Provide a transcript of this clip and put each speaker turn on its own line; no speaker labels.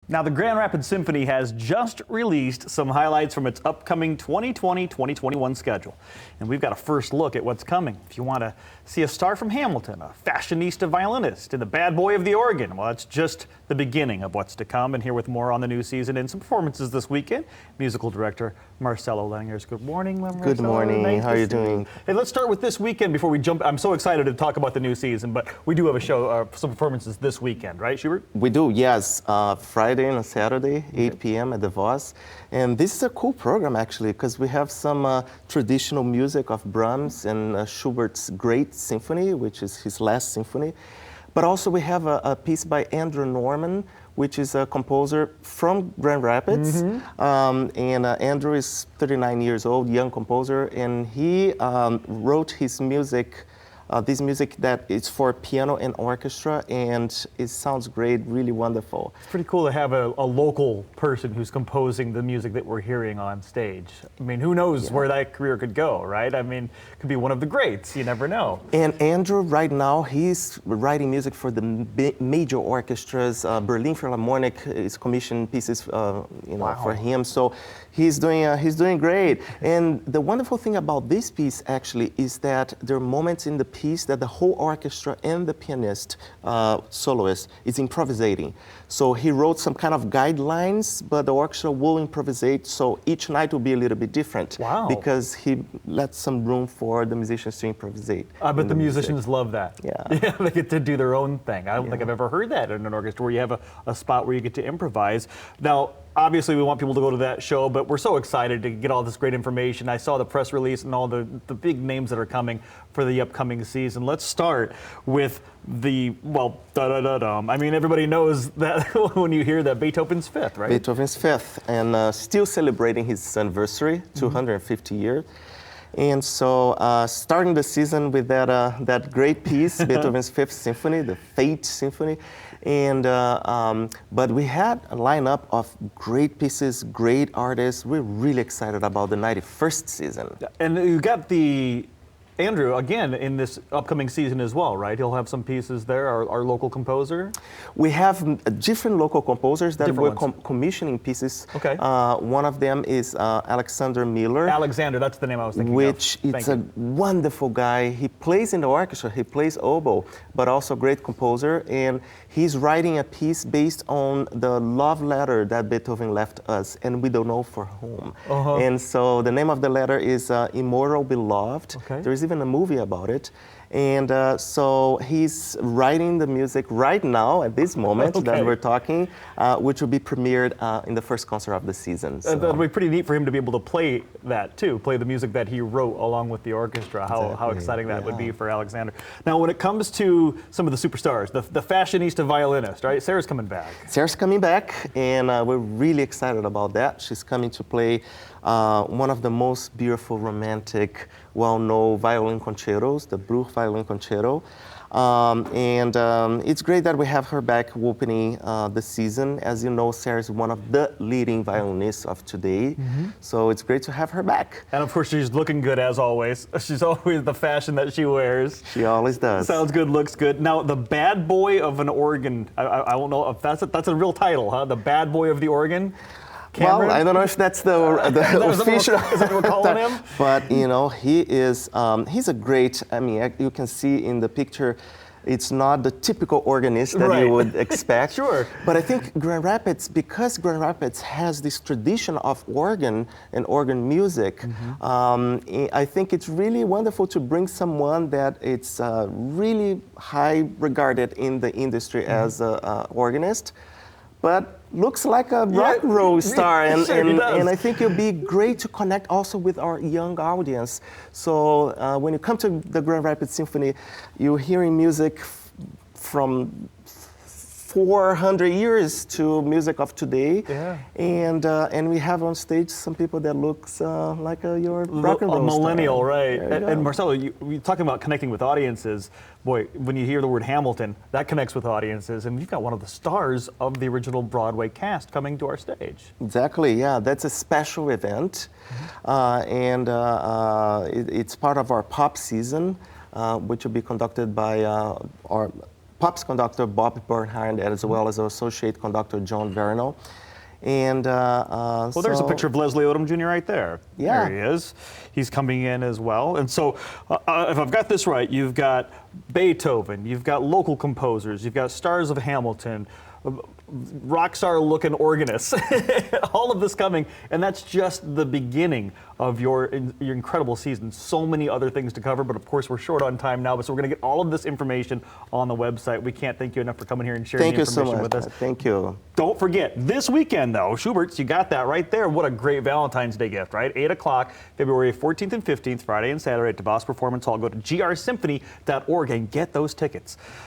Now, the Grand Rapids Symphony has just released some highlights from its upcoming 2020-2021 schedule. And we've got a first look at what's coming. If you want to see a star from Hamilton, a fashionista violinist, and the bad boy of the organ, well, that's just the beginning of what's to come. And here with more on the new season and some performances this weekend, musical director Marcelo Lengers. Good morning, Marcelo.
Good morning.
Nice
How are you doing?
Hey, let's start with this weekend before we jump. I'm so excited to talk about the new season, but we do have a show, some performances this weekend, right, Schubert?
We do, yes. Friday and Saturday, 8 p.m. at the Voss. And this is a cool program, actually, because we have some traditional music of Brahms and Schubert's great symphony, which is his last symphony. But also we have a piece by Andrew Norman, which is a composer from Grand Rapids. Andrew is 39 years old, young composer, and he wrote his music, this music that is for piano and orchestra, and it sounds great, really wonderful.
It's pretty cool to have a local person who's composing the music that we're hearing on stage. I mean, who knows where that career could go, right? I mean, could be one of the greats, you never know.
And Andrew, right now, he's writing music for the major orchestras. Berlin Philharmonic is commissioned pieces, for him. So he's doing great. And the wonderful thing about this piece, actually, is that there are moments in the piece that the whole orchestra and the pianist, soloist, is improvisating. So he wrote some kind of guidelines, but the orchestra will improvisate, so each night will be a little bit different.
Wow.
Because he lets some room for the musicians to improvisate.
I bet the musicians love that.
Yeah.
Yeah, they get to do their own thing. I don't think I've ever heard that in an orchestra where you have a spot where you get to improvise. Now, obviously, we want people to go to that show, but we're so excited to get all this great information. I saw the press release and all the big names that are coming for the upcoming season. Let's start with the, I mean, everybody knows that when you hear that Beethoven's Fifth, right?
Beethoven's Fifth, and still celebrating his anniversary, 250 years. And so, starting the season with that great piece, Beethoven's Fifth Symphony, the Fate Symphony, and but we had a lineup of great pieces, great artists. We're really excited about the 91st season.
And you got the Andrew, again, in this upcoming season as well, right? He'll have some pieces there, our local composer.
We have different local composers that we're commissioning pieces.
Okay.
One of them is Alexander Miller.
Alexander, that's the name I was thinking
which
of.
It's a wonderful guy. He plays in the orchestra, he plays oboe, but also a great composer. And he's writing a piece based on the love letter that Beethoven left us, and we don't know for whom. And so the name of the letter is Immortal Beloved.
Okay.
There's even a movie about it. And so he's writing the music right now at this moment that we're talking, which will be premiered in the first concert of the season. So.
That'll be pretty neat for him to be able to play that too, play the music that he wrote along with the orchestra. How exciting that would be for Alexander. Now, when it comes to some of the superstars, the fashionista violinist, right? Sarah's coming back.
Sarah's coming back, and we're really excited about that. She's coming to play one of the most beautiful, romantic, well-known violin concertos, the Bruch Violin Concerto. It's great that we have her back opening the season. As you know, Sarah is one of the leading violinists of today. So it's great to have her back.
And of course, she's looking good as always. She's always the fashion that she wears.
She always does.
Sounds good, looks good. Now, the bad boy of an organ, I don't know if that's a real title, huh? The bad boy of the organ? Cameron?
Well, I don't know if that's the official.
Is that what we're calling him?
But you know, he is. He's a great. I mean, you can see in the picture, it's not the typical organist that you would expect.
Sure.
But I think Grand Rapids, because Grand Rapids has this tradition of organ and organ music, I think it's really wonderful to bring someone that it's really high regarded in the industry as an organist, but looks like a rock and roll star, and I think it'll be great to connect also with our young audience. So when you come to the Grand Rapids Symphony, you're hearing music from 400 years to music of today, and we have on stage some people that looks like your rock and roll
millennial,
star.
right? And Marcelo, you're talking about connecting with audiences. Boy, when you hear the word Hamilton, that connects with audiences, and you've got one of the stars of the original Broadway cast coming to our stage.
Exactly, yeah. That's a special event, it's part of our pop season, which will be conducted by our Pops conductor Bob Bernhardt, as well as associate conductor John Vernal. And
well, there's a picture of Leslie Odom Jr. right there.
Yeah.
There he is. He's coming in as well. And so, if I've got this right, you've got Beethoven, you've got local composers, you've got stars of Hamilton, rock star looking organists, all of this coming, and that's just the beginning of your incredible season. So many other things to cover, but of course we're short on time now, so we're going to get all of this information on the website. We can't thank you enough for coming here and sharing the information with us.
Thank you.
Don't forget, this weekend though, Schubert's, you got that right there. What a great Valentine's Day gift, right? 8 o'clock, February 14th and 15th, Friday and Saturday at DeVos Performance Hall. Go to grsymphony.org and get those tickets.